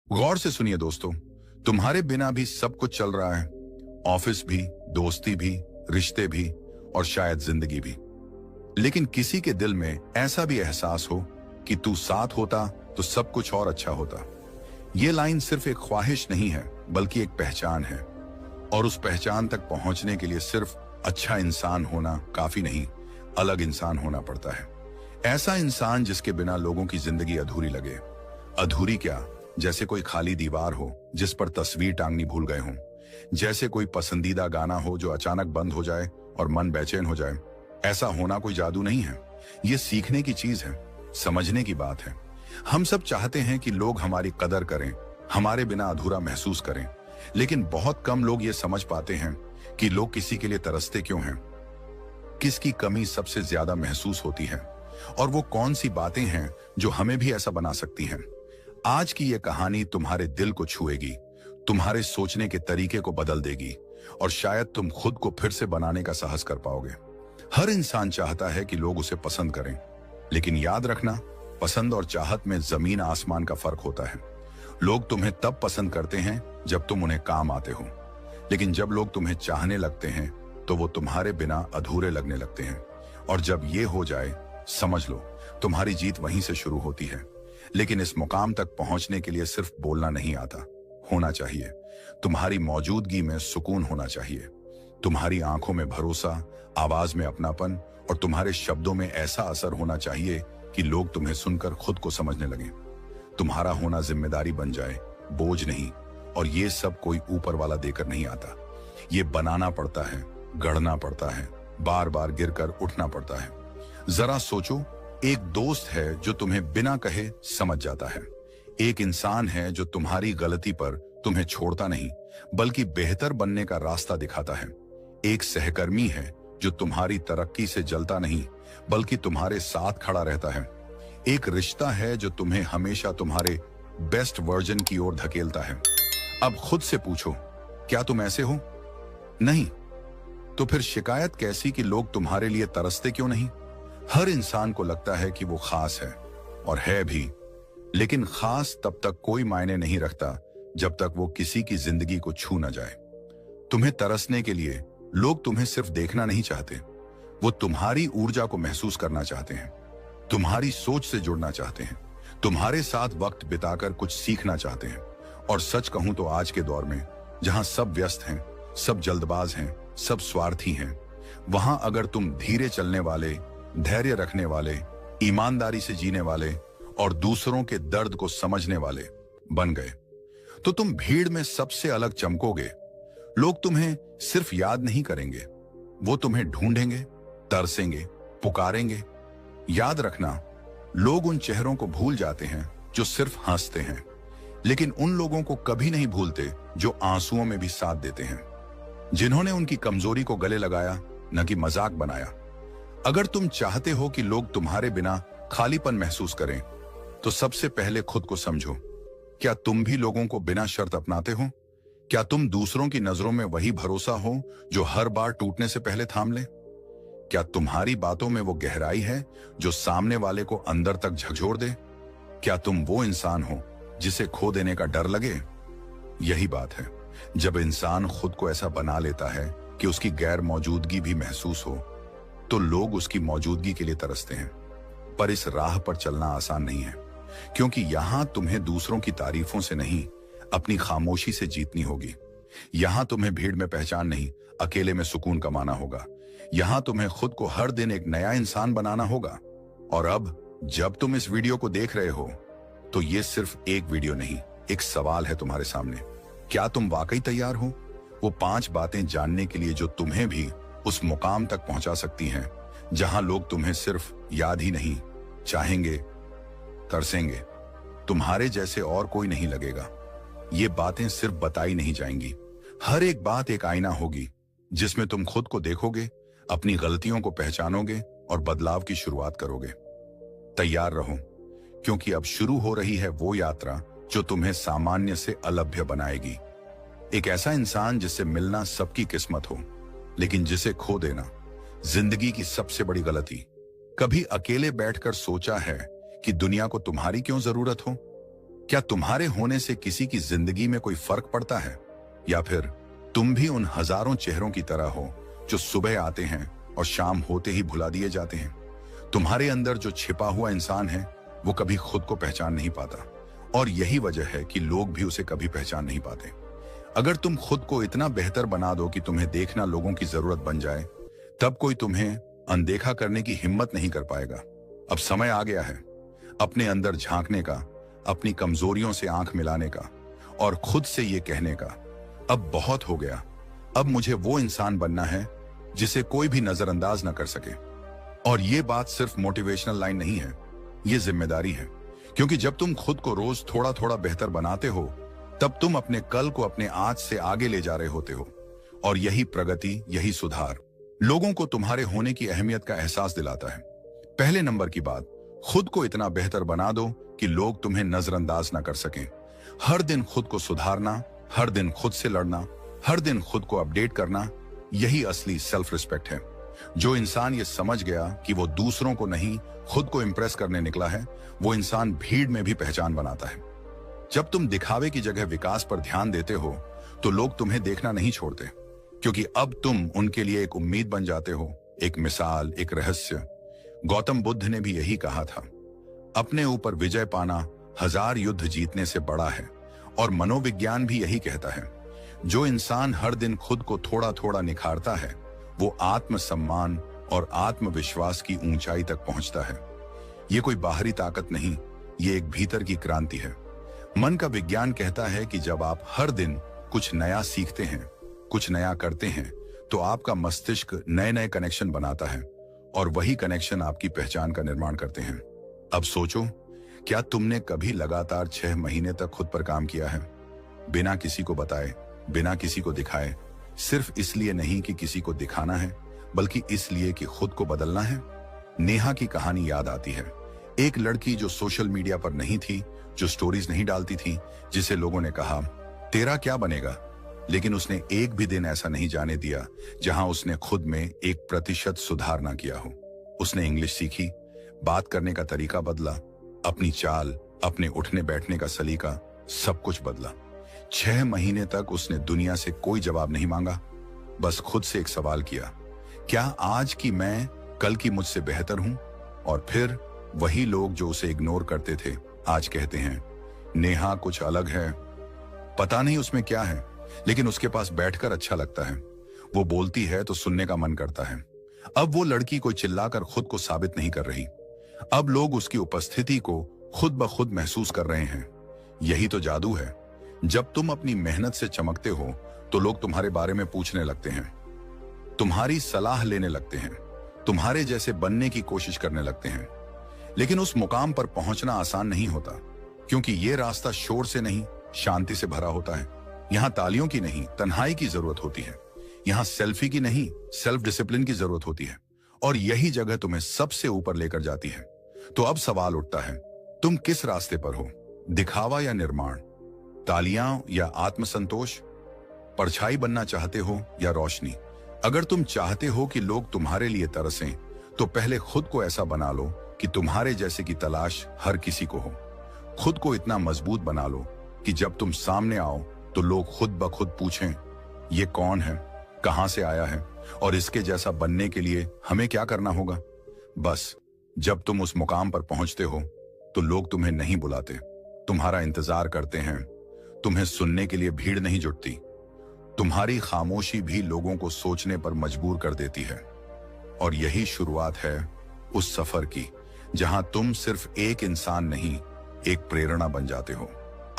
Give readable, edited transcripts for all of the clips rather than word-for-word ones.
गौर से सुनिए दोस्तों, तुम्हारे बिना भी सब कुछ चल रहा है। ऑफिस भी, दोस्ती भी, रिश्ते भी और शायद जिंदगी भी। लेकिन किसी के दिल में ऐसा भी एहसास हो कि तू साथ होता तो सब कुछ और अच्छा होता। ये लाइन सिर्फ एक ख्वाहिश नहीं है, बल्कि एक पहचान है। और उस पहचान तक पहुंचने के लिए सिर्फ अच्छा इंसान होना काफी नहीं, अलग इंसान होना पड़ता है। ऐसा इंसान जिसके बिना लोगों की जिंदगी अधूरी लगे। अधूरी क्या, जैसे कोई खाली दीवार हो जिस पर तस्वीर टांगनी भूल गए हों, जैसे कोई पसंदीदा गाना हो जो अचानक बंद हो जाए और मन बेचैन हो जाए। ऐसा होना कोई जादू नहीं है, ये सीखने की चीज है, समझने की बात है। हम सब चाहते हैं कि लोग हमारी कदर करें, हमारे बिना अधूरा महसूस करें, लेकिन बहुत कम लोग ये समझ पाते हैं कि लोग किसी के लिए तरसते क्यों हैं, किसकी कमी सबसे ज्यादा महसूस होती है और वो कौन सी बातें हैं जो हमें भी ऐसा बना सकती हैं। आज की ये कहानी तुम्हारे दिल को छुएगी, तुम्हारे सोचने के तरीके को बदल देगी और शायद तुम खुद को फिर से बनाने का साहस कर पाओगे। हर इंसान चाहता है कि लोग उसे पसंद करें, लेकिन याद रखना, पसंद और चाहत में जमीन आसमान का फर्क होता है। लोग तुम्हें तब पसंद करते हैं जब तुम उन्हें काम आते हो, लेकिन जब लोग तुम्हें चाहने लगते हैं तो वो तुम्हारे बिना अधूरे लगने लगते हैं। और जब ये हो जाए, समझ लो तुम्हारी जीत वहीं से शुरू होती है। लेकिन इस मुकाम तक पहुंचने के लिए सिर्फ बोलना नहीं आता, होना चाहिए। तुम्हारी मौजूदगी में सुकून होना चाहिए, तुम्हारी आंखों में भरोसा, आवाज में अपनापन और तुम्हारे शब्दों में ऐसा असर होना चाहिए कि लोग तुम्हें सुनकर खुद को समझने लगें। तुम्हारा होना जिम्मेदारी बन जाए, बोझ नहीं। और ये सब कोई ऊपर वाला देकर नहीं आता, ये बनाना पड़ता है, गढ़ना पड़ता है, बार बार गिरकर उठना पड़ता है। जरा सोचो, एक दोस्त है जो तुम्हें बिना कहे समझ जाता है। एक इंसान है जो तुम्हारी गलती पर तुम्हें छोड़ता नहीं, बल्कि बेहतर बनने का रास्ता दिखाता है। एक सहकर्मी है जो तुम्हारी तरक्की से जलता नहीं, बल्कि तुम्हारे साथ खड़ा रहता है। एक रिश्ता है जो तुम्हें हमेशा तुम्हारे बेस्ट वर्जन की ओर धकेलता है। अब खुद से पूछो, क्या तुम ऐसे हो? नहीं तो फिर शिकायत कैसी कि लोग तुम्हारे लिए तरसते क्यों नहीं? हर इंसान को लगता है कि वो खास है, और है भी, लेकिन खास तब तक कोई मायने नहीं रखता जब तक वो किसी की जिंदगी को छू न जाए। तुम्हें तरसने के लिए लोग तुम्हें सिर्फ देखना नहीं चाहते, वो तुम्हारी ऊर्जा को महसूस करना चाहते हैं, तुम्हारी सोच से जुड़ना चाहते हैं, तुम्हारे साथ वक्त बिताकर कुछ सीखना चाहते हैं। और सच कहूं तो आज के दौर में, जहां सब व्यस्त हैं, सब जल्दबाज हैं, सब स्वार्थी हैं, वहां अगर तुम धीरे चलने वाले, धैर्य रखने वाले, ईमानदारी से जीने वाले और दूसरों के दर्द को समझने वाले बन गए, तो तुम भीड़ में सबसे अलग चमकोगे। लोग तुम्हें सिर्फ याद नहीं करेंगे, वो तुम्हें ढूंढेंगे, तरसेंगे, पुकारेंगे। याद रखना, लोग उन चेहरों को भूल जाते हैं जो सिर्फ हंसते हैं, लेकिन उन लोगों को कभी नहीं भूलते जो आंसुओं में भी साथ देते हैं, जिन्होंने उनकी कमजोरी को गले लगाया, न कि मजाक बनाया। अगर तुम चाहते हो कि लोग तुम्हारे बिना खालीपन महसूस करें, तो सबसे पहले खुद को समझो। क्या तुम भी लोगों को बिना शर्त अपनाते हो? क्या तुम दूसरों की नजरों में वही भरोसा हो जो हर बार टूटने से पहले थाम ले? क्या तुम्हारी बातों में वो गहराई है जो सामने वाले को अंदर तक झकझोर दे? क्या तुम वो इंसान हो जिसे खो देने का डर लगे? यही बात है, जब इंसान खुद को ऐसा बना लेता है कि उसकी गैर मौजूदगी भी महसूस हो, तो लोग उसकी मौजूदगी के लिए तरसते हैं। पर इस राह पर चलना आसान नहीं है, क्योंकि यहां तुम्हें दूसरों की तारीफों से नहीं, अपनी खामोशी से जीतनी होगी। यहां तुम्हें भीड़ में पहचान नहीं, अकेले में सुकून कमाना होगा। यहां तुम्हें खुद को हर दिन एक नया इंसान बनाना होगा। और अब जब तुम इस वीडियो को देख रहे हो, तो ये सिर्फ एक वीडियो नहीं, एक सवाल है तुम्हारे सामने। क्या तुम वाकई तैयार हो वो 5 बातें जानने के लिए जो तुम्हें भी उस मुकाम तक पहुंचा सकती हैं जहां लोग तुम्हें सिर्फ याद ही नहीं, चाहेंगे, तरसेंगे। तुम्हारे जैसे और कोई नहीं लगेगा। ये बातें सिर्फ बताई नहीं जाएंगी, हर एक बात एक आईना होगी जिसमें तुम खुद को देखोगे, अपनी गलतियों को पहचानोगे और बदलाव की शुरुआत करोगे। तैयार रहो, क्योंकि अब शुरू हो रही है वो यात्रा जो तुम्हें सामान्य से अलभ्य बनाएगी। एक ऐसा इंसान जिससे मिलना सबकी किस्मत हो, लेकिन जिसे खो देना जिंदगी की सबसे बड़ी गलती। कभी अकेले बैठकर सोचा है कि दुनिया को तुम्हारी क्यों जरूरत हो? क्या तुम्हारे होने से किसी की जिंदगी में कोई फर्क पड़ता है, या फिर तुम भी उन हजारों चेहरों की तरह हो जो सुबह आते हैं और शाम होते ही भुला दिए जाते हैं? तुम्हारे अंदर जो छिपा हुआ इंसान है वो कभी खुद को पहचान नहीं पाता, और यही वजह है कि लोग भी उसे कभी पहचान नहीं पाते। अगर तुम खुद को इतना बेहतर बना दो कि तुम्हें देखना लोगों की जरूरत बन जाए, तब कोई तुम्हें अनदेखा करने की हिम्मत नहीं कर पाएगा। अब समय आ गया है अपने अंदर झांकने का, अपनी कमजोरियों से आंख मिलाने का, और खुद से ये कहने का, अब बहुत हो गया, अब मुझे वो इंसान बनना है जिसे कोई भी नजरअंदाज ना कर सके। और ये बात सिर्फ मोटिवेशनल लाइन नहीं है, ये जिम्मेदारी है, क्योंकि जब तुम खुद को रोज थोड़ा थोड़ा बेहतर बनाते हो, तब तुम अपने कल को अपने आज से आगे ले जा रहे होते हो। और यही प्रगति, यही सुधार लोगों को तुम्हारे होने की अहमियत का एहसास दिलाता है। पहले नंबर की बात, खुद को इतना बेहतर बना दो कि लोग तुम्हें नजरअंदाज ना कर सकें। हर दिन खुद को सुधारना, हर दिन खुद से लड़ना, हर दिन खुद को अपडेट करना, यही असली सेल्फ रिस्पेक्ट है। जो इंसान ये समझ गया कि वो दूसरों को नहीं खुद को इंप्रेस करने निकला है, वो इंसान भीड़ में भी पहचान बनाता है। जब तुम दिखावे की जगह विकास पर ध्यान देते हो, तो लोग तुम्हें देखना नहीं छोड़ते, क्योंकि अब तुम उनके लिए एक उम्मीद बन जाते हो, एक मिसाल, एक रहस्य। गौतम बुद्ध ने भी यही कहा था, अपने ऊपर विजय पाना 1000 युद्ध जीतने से बड़ा है। और मनोविज्ञान भी यही कहता है, जो इंसान हर दिन खुद को थोड़ा थोड़ा निखारता है, वो आत्मसम्मान और आत्मविश्वास की ऊंचाई तक पहुंचता है। ये कोई बाहरी ताकत नहीं, ये एक भीतर की क्रांति है। मन का विज्ञान कहता है कि जब आप हर दिन कुछ नया सीखते हैं, कुछ नया करते हैं, तो आपका मस्तिष्क नए नए कनेक्शन बनाता है, और वही कनेक्शन आपकी पहचान का निर्माण करते हैं। अब सोचो, क्या तुमने कभी लगातार 6 महीने तक खुद पर काम किया है, बिना किसी को बताए, बिना किसी को दिखाए, सिर्फ इसलिए नहीं कि किसी को दिखाना है, बल्कि इसलिए कि खुद को बदलना है? नेहा की कहानी याद आती है, एक लड़की जो सोशल मीडिया पर नहीं थी, जो स्टोरीज नहीं डालती थी, जिसे लोगों ने कहा तेरा क्या बनेगा, लेकिन उसने एक भी दिन ऐसा नहीं जाने दिया जहां उसने खुद में 1% सुधार ना किया हो। उसने इंग्लिश सीखी, बात करने का तरीका बदला, अपनी चाल, अपने उठने बैठने का सलीका, सब कुछ बदला। 6 महीने तक उसने दुनिया से कोई जवाब नहीं मांगा, बस खुद से एक सवाल किया, क्या आज की मैं कल की मुझसे बेहतर हूं? और फिर वही लोग जो उसे इग्नोर करते थे, आज कहते हैं नेहा कुछ अलग है। पता नहीं उसमें क्या है, लेकिन उसके पास बैठकर अच्छा लगता है। वो बोलती है तो सुनने का मन करता है। अब वो लड़की कोई चिल्लाकर खुद को साबित नहीं कर रही, अब लोग उसकी उपस्थिति को खुद ब खुद महसूस कर रहे हैं। यही तो जादू है। जब तुम अपनी मेहनत से चमकते हो, तो लोग तुम्हारे बारे में पूछने लगते हैं, तुम्हारी सलाह लेने लगते हैं, तुम्हारे जैसे बनने की कोशिश करने लगते हैं। लेकिन उस मुकाम पर पहुंचना आसान नहीं होता, क्योंकि ये रास्ता शोर से नहीं, शांति से भरा होता है। यहाँ तालियों की नहीं, तन्हाई की जरूरत होती है। यहाँ सेल्फी की नहीं, सेल्फ डिसिप्लिन की जरूरत होती है। और यही जगह तुम्हें सबसे ऊपर लेकर जाती है। तो अब सवाल उठता है, तुम किस रास्ते पर हो? दिखावा या निर्माण? तालियां या आत्मसंतोष? परछाई बनना चाहते हो या रोशनी? अगर तुम चाहते हो कि लोग तुम्हारे लिए तरसें, तो पहले खुद को ऐसा बना लो कि तुम्हारे जैसे की तलाश हर किसी को हो। खुद को इतना मजबूत बना लो कि जब तुम सामने आओ, तो लोग खुद ब खुद पूछें, ये कौन है, कहां से आया है, और इसके जैसा बनने के लिए हमें क्या करना होगा? बस जब तुम उस मुकाम पर पहुंचते हो, तो लोग तुम्हें नहीं बुलाते, तुम्हारा इंतजार करते हैं। तुम्हें सुनने के लिए भीड़ नहीं जुटती, तुम्हारी खामोशी भी लोगों को सोचने पर मजबूर कर देती है। और यही शुरुआत है उस सफर की, जहां तुम सिर्फ एक इंसान नहीं, एक प्रेरणा बन जाते हो।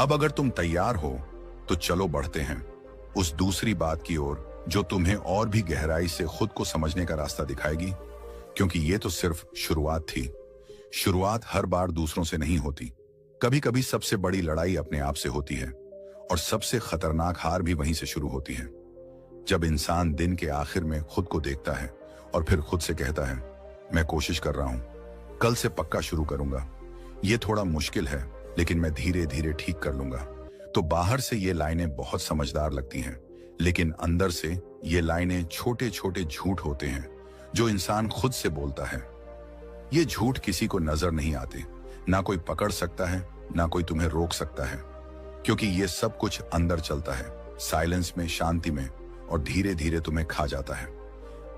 अब अगर तुम तैयार हो, तो चलो बढ़ते हैं उस दूसरी बात की ओर, जो तुम्हें और भी गहराई से खुद को समझने का रास्ता दिखाएगी। क्योंकि ये तो सिर्फ शुरुआत थी। शुरुआत हर बार दूसरों से नहीं होती, कभी कभी सबसे बड़ी लड़ाई अपने आप से होती है, और सबसे खतरनाक हार भी वहीं से शुरू होती है। जब इंसान दिन के आखिर में खुद को देखता है और फिर खुद से कहता है, मैं कोशिश कर रहा हूं, कल से पक्का शुरू करूंगा, ये थोड़ा मुश्किल है लेकिन मैं धीरे धीरे ठीक कर लूंगा। तो बाहर से ये लाइनें बहुत समझदार लगती हैं, लेकिन अंदर से ये लाइनें छोटे छोटे झूठ होते हैं जो इंसान खुद से बोलता है। ये झूठ किसी को नजर नहीं आते, ना कोई पकड़ सकता है, ना कोई तुम्हें रोक सकता है, क्योंकि ये सब कुछ अंदर चलता है, साइलेंस में, शांति में, और धीरे धीरे तुम्हें खा जाता है।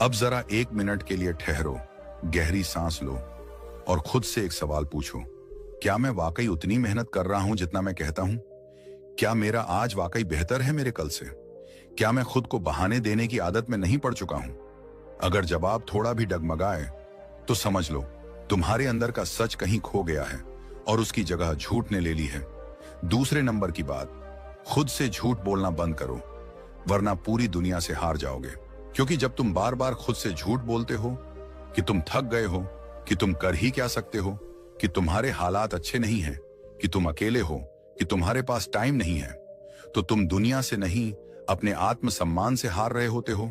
अब जरा 1 मिनट के लिए ठहरो, गहरी सांस लो और खुद से एक सवाल पूछो, क्या मैं वाकई उतनी मेहनत कर रहा हूं जितना मैं कहता हूं? क्या मेरा आज वाकई बेहतर है मेरे कल से? क्या मैं खुद को बहाने देने की आदत में नहीं पड़ चुका हूं? अगर जवाब थोड़ा भी डगमगाए तो समझ लो तुम्हारे अंदर का सच कहीं खो गया है और उसकी जगह झूठ ने ले ली है। दूसरे नंबर की बात, खुद से झूठ बोलना बंद करो, वरना पूरी दुनिया से हार जाओगे। क्योंकि जब तुम बार बार खुद से झूठ बोलते हो कि तुम थक गए हो, कि तुम कर ही क्या सकते हो, कि तुम्हारे हालात अच्छे नहीं हैं, कि तुम अकेले हो, कि तुम्हारे पास टाइम नहीं है, तो तुम दुनिया से नहीं अपने आत्मसम्मान से हार रहे होते हो।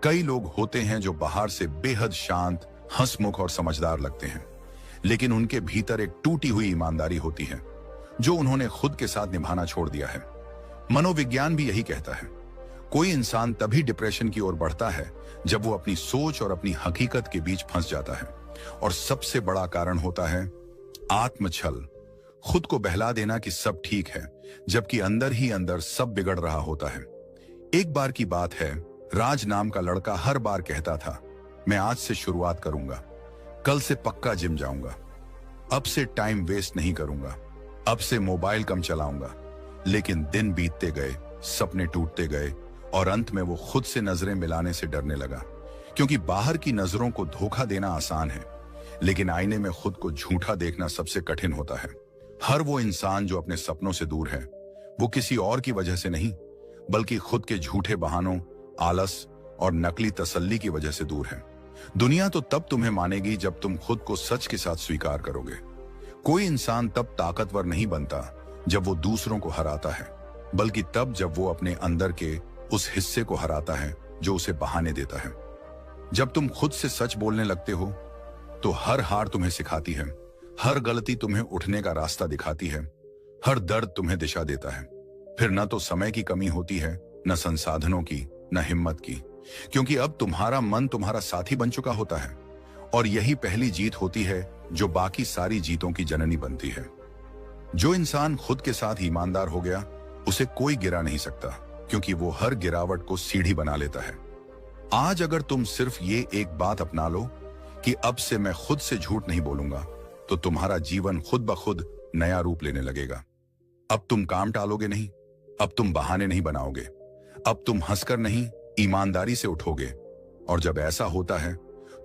कई लोग होते हैं जो बाहर से बेहद शांत, हंसमुख और समझदार लगते हैं, लेकिन उनके भीतर एक टूटी हुई ईमानदारी होती है जो उन्होंने खुद के साथ निभाना छोड़ दिया है। मनोविज्ञान भी यही कहता है, कोई इंसान तभी डिप्रेशन की ओर बढ़ता है जब वो अपनी सोच और अपनी हकीकत के बीच फंस जाता है। और सबसे बड़ा कारण होता है आत्मछल, खुद को बहला देना कि सब ठीक है, जबकि अंदर ही अंदर सब बिगड़ रहा होता है। एक बार की बात है, राज नाम का लड़का हर बार कहता था, मैं आज से शुरुआत करूंगा, कल से पक्का जिम जाऊंगा, अब से टाइम वेस्ट नहीं करूंगा, अब से मोबाइल कम चलाऊंगा। लेकिन दिन बीतते गए, सपने टूटते गए और अंत में वो खुद से नजरें मिलाने से डरने लगा। क्योंकि बाहर की नजरों को धोखा देना आसान है, लेकिन आईने में खुद को झूठा देखना सबसे कठिन होता है। हर वो इंसान जो अपने सपनों से दूर है, वो किसी और की वजह से नहीं, बल्कि खुद के झूठे बहानों, आलस और नकली तसल्ली की वजह से दूर है। दुनिया तो तब तुम्हें मानेगी जब तुम खुद को सच के साथ स्वीकार करोगे। कोई इंसान तब ताकतवर नहीं बनता जब वो दूसरों को हराता है, बल्कि तब जब वो अपने अंदर के उस हिस्से को हराता है जो उसे बहाने देता है। जब तुम खुद से सच बोलने लगते हो तो हर हार तुम्हें सिखाती है, हर गलती तुम्हें उठने का रास्ता दिखाती है, हर दर्द तुम्हें दिशा देता है। फिर न तो समय की कमी होती है, न संसाधनों की, न हिम्मत की, क्योंकि अब तुम्हारा मन तुम्हारा साथी बन चुका होता है। और यही पहली जीत होती है जो बाकी सारी जीतों की जननी बनती है। जो इंसान खुद के साथ ईमानदार हो गया, उसे कोई गिरा नहीं सकता, क्योंकि वो हर गिरावट को सीढ़ी बना लेता है। आज अगर तुम सिर्फ ये एक बात अपना लो कि अब से मैं खुद से झूठ नहीं बोलूंगा, तो तुम्हारा जीवन खुद ब खुद नया रूप लेने लगेगा। अब तुम काम टालोगे नहीं, अब तुम बहाने नहीं बनाओगे, अब तुम हंसकर नहीं, ईमानदारी से उठोगे। और जब ऐसा होता है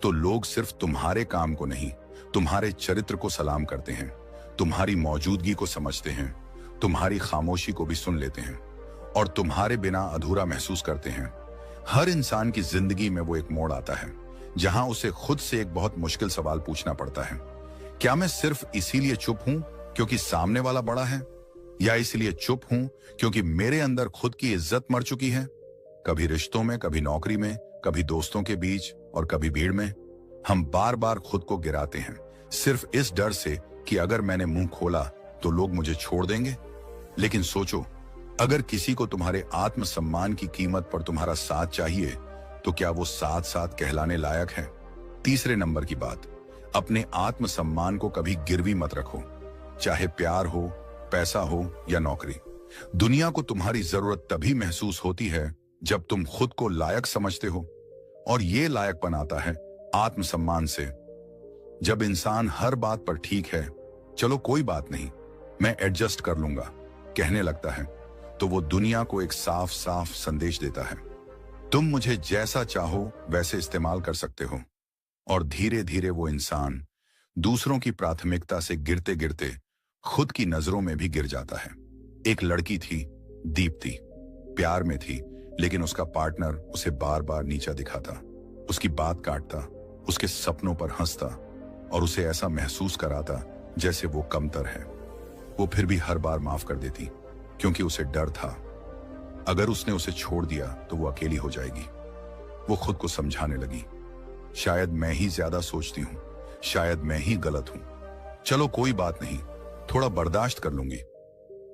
तो लोग सिर्फ तुम्हारे काम को नहीं, तुम्हारे चरित्र को सलाम करते हैं, तुम्हारी मौजूदगी को समझते हैं, तुम्हारी खामोशी को भी सुन लेते हैं और तुम्हारे बिना अधूरा महसूस करते हैं। हर इंसान की जिंदगी में वो एक मोड़ आता है जहां उसे खुद से एक बहुत मुश्किल सवाल पूछना पड़ता है, क्या मैं सिर्फ इसीलिए चुप हूं क्योंकि सामने वाला बड़ा है, या इसलिए चुप हूं क्योंकि मेरे अंदर खुद की इज्जत मर चुकी है? कभी रिश्तों में, कभी नौकरी में, कभी दोस्तों के बीच और कभी भीड़ में हम बार बार खुद को गिराते हैं, सिर्फ इस डर से कि अगर मैंने मुंह खोला तो लोग मुझे छोड़ देंगे। लेकिन सोचो, अगर किसी को तुम्हारे आत्मसम्मान की कीमत पर तुम्हारा साथ चाहिए, तो क्या वो साथ साथ कहलाने लायक है? तीसरे नंबर की बात, अपने आत्मसम्मान को कभी गिरवी मत रखो, चाहे प्यार हो, पैसा हो या नौकरी। दुनिया को तुम्हारी जरूरत तभी महसूस होती है जब तुम खुद को लायक समझते हो, और ये लायकपन आता है आत्मसम्मान से। जब इंसान हर बात पर ठीक है, चलो कोई बात नहीं, मैं एडजस्ट कर लूंगा, कहने लगता है, तो वो दुनिया को एक साफ साफ संदेश देता है, तुम मुझे जैसा चाहो वैसे इस्तेमाल कर सकते हो। और धीरे धीरे वो इंसान दूसरों की प्राथमिकता से गिरते गिरते खुद की नजरों में भी गिर जाता है। एक लड़की थी, दीप्ति, प्यार में थी, लेकिन उसका पार्टनर उसे बार बार नीचा दिखाता, उसकी बात काटता, उसके सपनों पर हंसता और उसे ऐसा महसूस कराता जैसे वो कमतर है। वो फिर भी हर बार माफ कर देती, क्योंकि उसे डर था अगर उसने उसे छोड़ दिया तो वो अकेली हो जाएगी। वो खुद को समझाने लगी, शायद मैं ही ज्यादा सोचती हूं, शायद मैं ही गलत हूं, चलो कोई बात नहीं, थोड़ा बर्दाश्त कर लूंगी।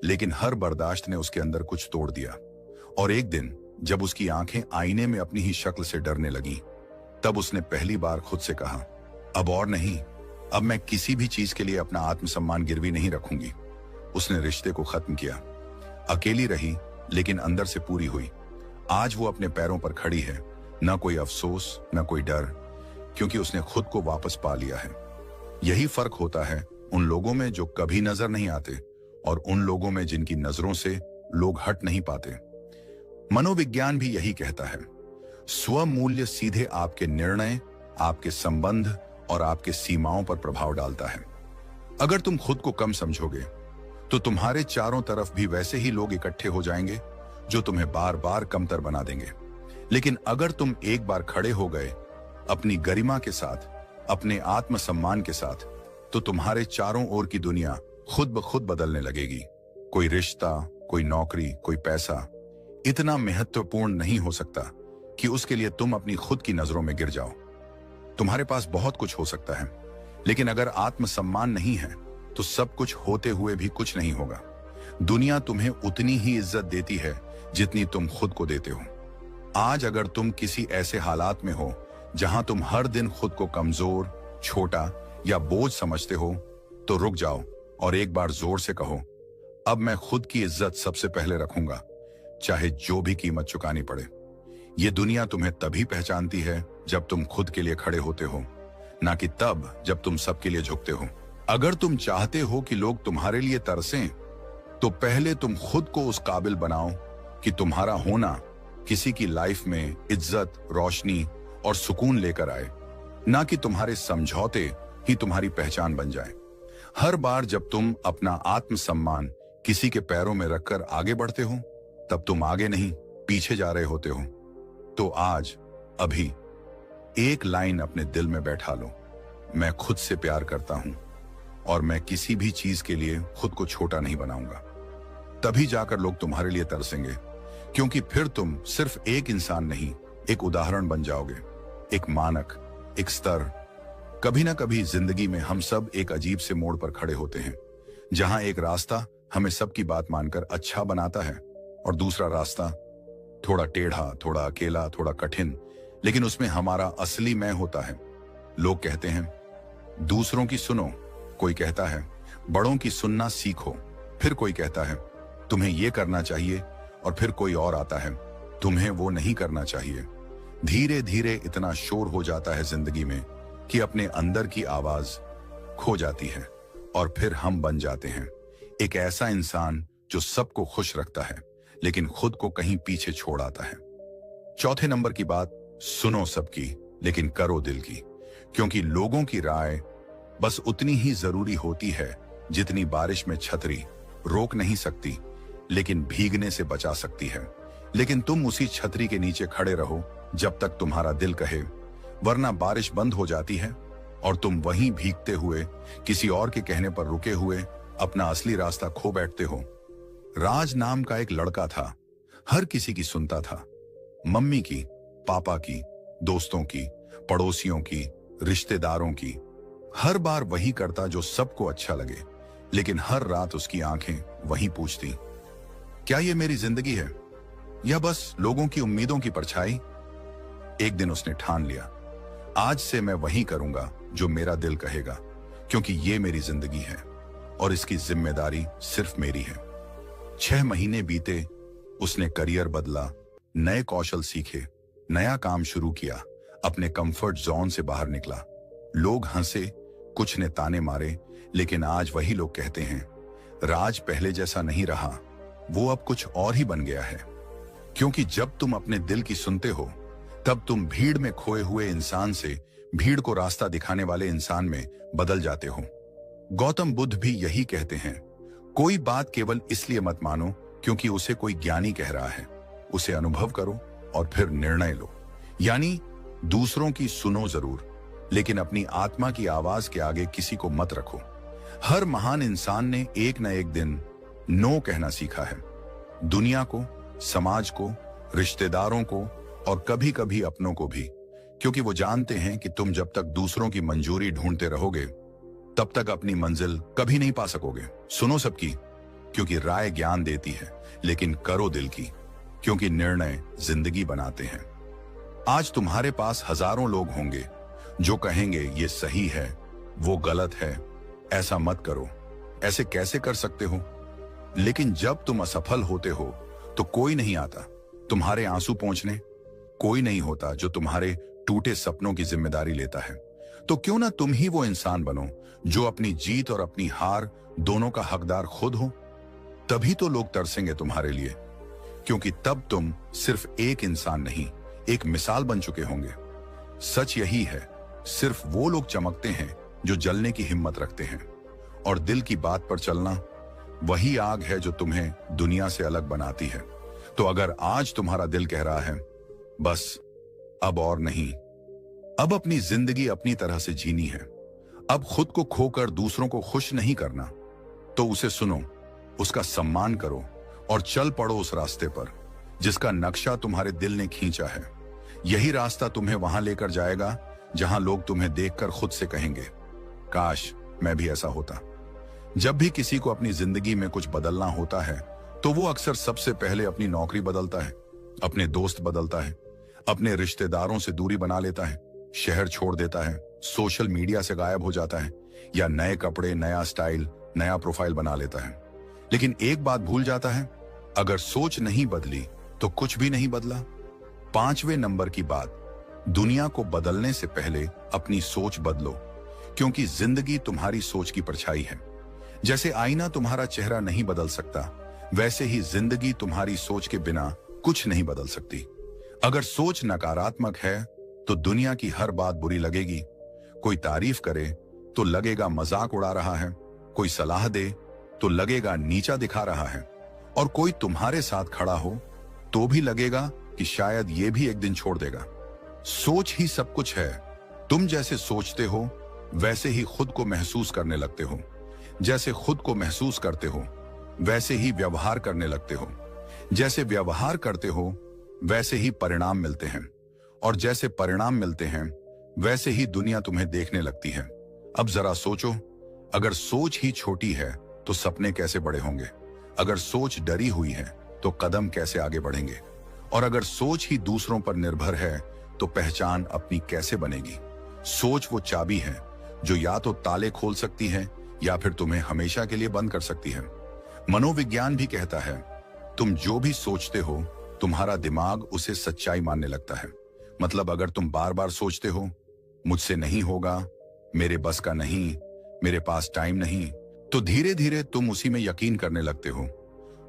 लेकिन हर बर्दाश्त ने उसके अंदर कुछ तोड़ दिया, और एक दिन जब उसकी आंखें आईने में अपनी ही शक्ल से डरने लगी, तब उसने पहली बार खुद से कहा, अब और नहीं, अब मैं किसी भी चीज के लिए अपना आत्मसम्मान गिरवी नहीं रखूंगी। उसने रिश्ते को खत्म किया। अकेली रही लेकिन अंदर से पूरी हुई। आज वो अपने पैरों पर खड़ी है, ना कोई अफसोस ना कोई डर, क्योंकि उसने खुद को वापस पा लिया है। यही फर्क होता है उन लोगों में जो कभी नजर नहीं आते और उन लोगों में जिनकी नजरों से लोग हट नहीं पाते। मनोविज्ञान भी यही कहता है, स्वमूल्य सीधे आपके निर्णय, आपके संबंध और आपके सीमाओं पर प्रभाव डालता है। अगर तुम खुद को कम समझोगे तो तुम्हारे चारों तरफ भी वैसे ही लोग इकट्ठे हो जाएंगे जो तुम्हें बार बार कमतर बना देंगे। लेकिन अगर तुम एक बार खड़े हो गए अपनी गरिमा के साथ, अपने आत्मसम्मान के साथ, तो तुम्हारे चारों ओर की दुनिया खुद ब खुद बदलने लगेगी। कोई रिश्ता, कोई नौकरी, कोई पैसा इतना महत्वपूर्ण नहीं हो सकता कि उसके लिए तुम अपनी खुद की नजरों में गिर जाओ। तुम्हारे पास बहुत कुछ हो सकता है, लेकिन अगर आत्मसम्मान नहीं है तो सब कुछ होते हुए भी कुछ नहीं होगा। दुनिया तुम्हें उतनी ही इज्जत देती है जितनी तुम खुद को देते हो। आज अगर तुम किसी ऐसे हालात में हो जहां तुम हर दिन खुद को कमजोर, छोटा या बोझ समझते हो, तो रुक जाओ और एक बार जोर से कहो, अब मैं खुद की इज्जत सबसे पहले रखूंगा, चाहे जो भी कीमत चुकानी पड़े। ये दुनिया तुम्हें तभी पहचानती है जब तुम खुद के लिए खड़े होते हो, ना कि तब जब तुम सबके लिए झुकते हो। अगर तुम चाहते हो कि लोग तुम्हारे लिए तरसें, तो पहले तुम खुद को उस काबिल बनाओ कि तुम्हारा होना किसी की लाइफ में इज्जत, रोशनी और सुकून लेकर आए, ना कि तुम्हारे समझौते ही तुम्हारी पहचान बन जाए। हर बार जब तुम अपना आत्मसम्मान किसी के पैरों में रखकर आगे बढ़ते हो, तब तुम आगे नहीं पीछे जा रहे होते हो। तो आज, अभी एक लाइन अपने दिल में बैठा लो, मैं खुद से प्यार करता हूं और मैं किसी भी चीज के लिए खुद को छोटा नहीं बनाऊंगा। तभी जाकर लोग तुम्हारे लिए तरसेंगे, क्योंकि फिर तुम सिर्फ एक इंसान नहीं, एक उदाहरण बन जाओगे, एक मानक, एक स्तर। कभी ना कभी जिंदगी में हम सब एक अजीब से मोड़ पर खड़े होते हैं, जहां एक रास्ता हमें सबकी बात मानकर अच्छा बनाता है और दूसरा रास्ता थोड़ा टेढ़ा, थोड़ा अकेला, थोड़ा कठिन, लेकिन उसमें हमारा असली मैं होता है। लोग कहते हैं दूसरों की सुनो, कोई कहता है बड़ों की सुनना सीखो, फिर कोई कहता है तुम्हें ये करना चाहिए, और फिर कोई और आता है तुम्हें वो नहीं करना चाहिए। धीरे धीरे इतना शोर हो जाता है जिंदगी में कि अपने अंदर की आवाज खो जाती है, और फिर हम बन जाते हैं एक ऐसा इंसान जो सबको खुश रखता है लेकिन खुद को कहीं पीछे छोड़ आता है। चौथे नंबर की बात, सुनो सबकी लेकिन करो दिल की, क्योंकि लोगों की राय बस उतनी ही जरूरी होती है जितनी बारिश में छतरी रोक नहीं सकती लेकिन भीगने से बचा सकती है। लेकिन तुम उसी छतरी के नीचे खड़े रहो जब तक तुम्हारा दिल कहे, वरना बारिश बंद हो जाती है और तुम वहीं भीगते हुए, किसी और के कहने पर रुके हुए अपना असली रास्ता खो बैठते हो। राज नाम का एक लड़का था, हर किसी की सुनता था, मम्मी की, पापा की, दोस्तों की, पड़ोसियों की, रिश्तेदारों की। हर बार वही करता जो सबको अच्छा लगे, लेकिन हर रात उसकी आंखें वही पूछती, क्या ये मेरी जिंदगी है या बस लोगों की उम्मीदों की परछाई? एक दिन उसने ठान लिया, आज से मैं वही करूंगा जो मेरा दिल कहेगा, क्योंकि ये मेरी जिंदगी है और इसकी जिम्मेदारी सिर्फ मेरी है। 6 महीने बीते, उसने करियर बदला, नए कौशल सीखे, नया काम शुरू किया, अपने कंफर्ट जोन से बाहर निकला। लोग हंसे, कुछ ने ताने मारे, लेकिन आज वही लोग कहते हैं राज पहले जैसा नहीं रहा, वो अब कुछ और ही बन गया है। क्योंकि जब तुम अपने दिल की सुनते हो, तब तुम भीड़ में खोए हुए इंसान से भीड़ को रास्ता दिखाने वाले इंसान में बदल जाते हो। गौतम बुद्ध भी यही कहते हैं, कोई बात केवल इसलिए मत मानो क्योंकि उसे कोई ज्ञानी कह रहा है, उसे अनुभव करो और फिर निर्णय लो। यानी दूसरों की सुनो जरूर, लेकिन अपनी आत्मा की आवाज के आगे किसी को मत रखो। हर महान इंसान ने एक न एक दिन नो कहना सीखा है, दुनिया को, समाज को, रिश्तेदारों को और कभी कभी अपनों को भी, क्योंकि वो जानते हैं कि तुम जब तक दूसरों की मंजूरी ढूंढते रहोगे तब तक अपनी मंजिल कभी नहीं पा सकोगे। सुनो सबकी, क्योंकि राय ज्ञान देती है, लेकिन करो दिल की, क्योंकि निर्णय जिंदगी बनाते हैं। आज तुम्हारे पास हजारों लोग होंगे जो कहेंगे ये सही है, वो गलत है, ऐसा मत करो, ऐसे कैसे कर सकते हो। लेकिन जब तुम असफल होते हो तो कोई नहीं आता तुम्हारे आंसू पोंछने, कोई नहीं होता जो तुम्हारे टूटे सपनों की जिम्मेदारी लेता है। तो क्यों ना तुम ही वो इंसान बनो जो अपनी जीत और अपनी हार दोनों का हकदार खुद हो। तभी तो लोग तरसेंगे तुम्हारे लिए, क्योंकि तब तुम सिर्फ एक इंसान नहीं, एक मिसाल बन चुके होंगे। सच यही है, सिर्फ वो लोग चमकते हैं जो जलने की हिम्मत रखते हैं, और दिल की बात पर चलना वही आग है जो तुम्हें दुनिया से अलग बनाती है। तो अगर आज तुम्हारा दिल कह रहा है बस अब और नहीं, अब अपनी जिंदगी अपनी तरह से जीनी है, अब खुद को खोकर दूसरों को खुश नहीं करना, तो उसे सुनो, उसका सम्मान करो और चल पड़ो उस रास्ते पर जिसका नक्शा तुम्हारे दिल ने खींचा है। यही रास्ता तुम्हें वहां लेकर जाएगा जहां लोग तुम्हें देखकर खुद से कहेंगे, काश मैं भी ऐसा होता। जब भी किसी को अपनी जिंदगी में कुछ बदलना होता है तो वो अक्सर सबसे पहले अपनी नौकरी बदलता है, अपने दोस्त बदलता है, अपने रिश्तेदारों से दूरी बना लेता है, शहर छोड़ देता है, सोशल मीडिया से गायब हो जाता है, या नए कपड़े, नया स्टाइल, नया प्रोफाइल बना लेता है। लेकिन एक बात भूल जाता है, अगर सोच नहीं बदली तो कुछ भी नहीं बदला। 5वें नंबर की बात, दुनिया को बदलने से पहले अपनी सोच बदलो, क्योंकि जिंदगी तुम्हारी सोच की परछाई है। जैसे आईना तुम्हारा चेहरा नहीं बदल सकता, वैसे ही जिंदगी तुम्हारी सोच के बिना कुछ नहीं बदल सकती। अगर सोच नकारात्मक है तो दुनिया की हर बात बुरी लगेगी। कोई तारीफ करे तो लगेगा मजाक उड़ा रहा है, कोई सलाह दे तो लगेगा नीचा दिखा रहा है, और कोई तुम्हारे साथ खड़ा हो तो भी लगेगा कि शायद ये भी एक दिन छोड़ देगा। सोच ही सब कुछ है। तुम जैसे सोचते हो वैसे ही खुद को महसूस करने लगते हो, जैसे खुद को महसूस करते हो वैसे ही व्यवहार करने लगते हो, जैसे व्यवहार करते हो वैसे ही परिणाम मिलते हैं, और जैसे परिणाम मिलते हैं वैसे ही दुनिया तुम्हें देखने लगती है। अब जरा सोचो, अगर सोच ही छोटी है तो सपने कैसे बड़े होंगे, अगर सोच डरी हुई है तो कदम कैसे आगे बढ़ेंगे, और अगर सोच ही दूसरों पर निर्भर है तो पहचान अपनी कैसे बनेगी। सोच वो चाबी है जो या तो ताले खोल सकती है या फिर तुम्हें हमेशा के लिए बंद कर सकती है। मनोविज्ञान भी कहता है, तुम जो भी सोचते हो तुम्हारा दिमाग उसे सच्चाई मानने लगता है। मतलब अगर तुम बार बार सोचते हो मुझसे नहीं होगा, मेरे बस का नहीं, मेरे पास टाइम नहीं, तो धीरे धीरे तुम उसी में यकीन करने लगते हो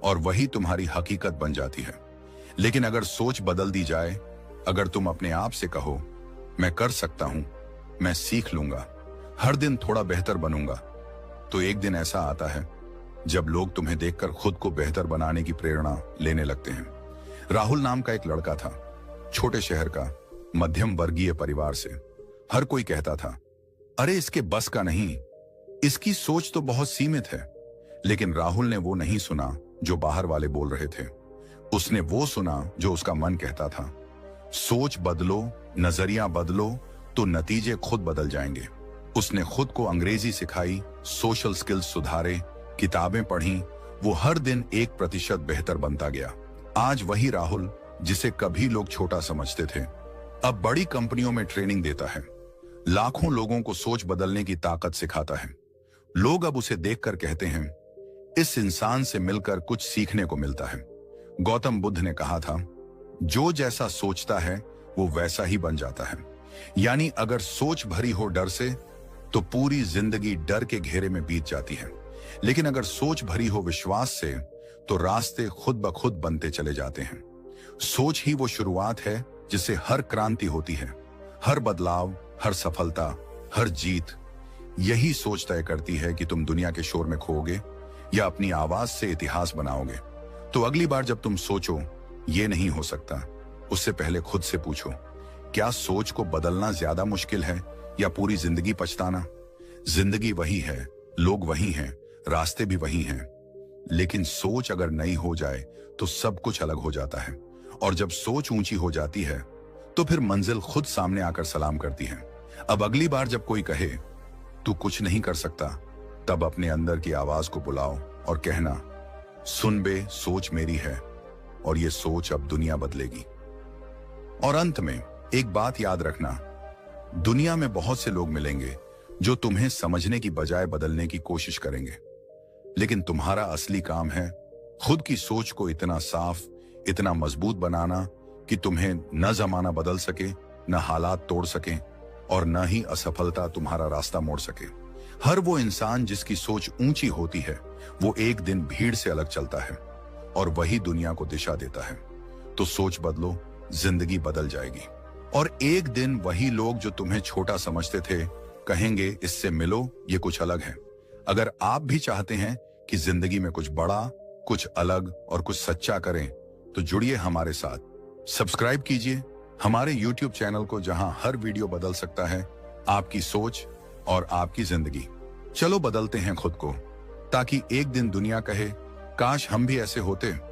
और वही तुम्हारी हकीकत बन जाती है। लेकिन अगर सोच बदल दी जाए, अगर तुम अपने आप से कहो मैं कर सकता हूं, मैं सीख लूंगा, हर दिन थोड़ा बेहतर बनूंगा, तो एक दिन ऐसा आता है जब लोग तुम्हें देखकर खुद को बेहतर बनाने की प्रेरणा लेने लगते हैं। राहुल नाम का एक लड़का था, छोटे शहर का, मध्यम वर्गीय परिवार से। हर कोई कहता था, अरे इसके बस का नहीं, इसकी सोच तो बहुत सीमित है। लेकिन राहुल ने वो नहीं सुना जो बाहर वाले बोल रहे थे, उसने वो सुना जो उसका मन कहता था। सोच बदलो, नजरिया बदलो तो नतीजे खुद बदल जाएंगे। उसने खुद को अंग्रेजी सिखाई, सोशल स्किल्स सुधारे, किताबें पढ़ी, वो हर दिन 1% बेहतर बनता गया। आज वही राहुल जिसे कभी लोग छोटा समझते थे, अब बड़ी कंपनियों में ट्रेनिंग देता है, लाखों लोगों को सोच बदलने की ताकत सिखाता है। लोग अब उसे देखकर कहते हैं, इस इंसान से मिलकर कुछ सीखने को मिलता है। गौतम बुद्ध ने कहा था, जो जैसा सोचता है वो वैसा ही बन जाता है। यानी अगर सोच भरी हो डर से तो पूरी जिंदगी डर के घेरे में बीत जाती है, लेकिन अगर सोच भरी हो विश्वास से तो रास्ते खुद ब खुद बनते चले जाते हैं। सोच ही वो शुरुआत है जिससे हर क्रांति होती है, हर बदलाव, हर सफलता, हर जीत। यही सोच तय करती है कि तुम दुनिया के शोर में खोओगे या अपनी आवाज से इतिहास बनाओगे। तो अगली बार जब तुम सोचो ये नहीं हो सकता, उससे पहले खुद से पूछो, क्या सोच को बदलना ज्यादा मुश्किल है या पूरी जिंदगी पछताना? जिंदगी वही है, लोग वही हैं, रास्ते भी वही हैं, लेकिन सोच अगर नई हो जाए तो सब कुछ अलग हो जाता है। और जब सोच ऊंची हो जाती है तो फिर मंजिल खुद सामने आकर सलाम करती है। अब अगली बार जब कोई कहे तू कुछ नहीं कर सकता, तब अपने अंदर की आवाज को बुलाओ और कहना, सुन बे, सोच मेरी है और ये सोच अब दुनिया बदलेगी। और अंत में एक बात याद रखना, दुनिया में बहुत से लोग मिलेंगे जो तुम्हें समझने की बजाय बदलने की कोशिश करेंगे। लेकिन तुम्हारा असली काम है खुद की सोच को इतना साफ, इतना मजबूत बनाना कि तुम्हें न जमाना बदल सके, न हालात तोड़ सके और न ही असफलता तुम्हारा रास्ता मोड़ सके। हर वो इंसान जिसकी सोच ऊंची होती है वो एक दिन भीड़ से अलग चलता है और वही दुनिया को दिशा देता है। तो सोच बदलो, जिंदगी बदल जाएगी। और एक दिन वही लोग जो तुम्हें छोटा समझते थे कहेंगे इससे मिलो, ये कुछ अलग है। अगर आप भी चाहते हैं कि जिंदगी में कुछ बड़ा, कुछ अलग और कुछ सच्चा करें तो जुड़िए हमारे साथ। सब्सक्राइब कीजिए हमारे YouTube चैनल को, जहां हर वीडियो बदल सकता है आपकी सोच और आपकी जिंदगी। चलो बदलते हैं खुद को, ताकि एक दिन दुनिया कहे काश हम भी ऐसे होते।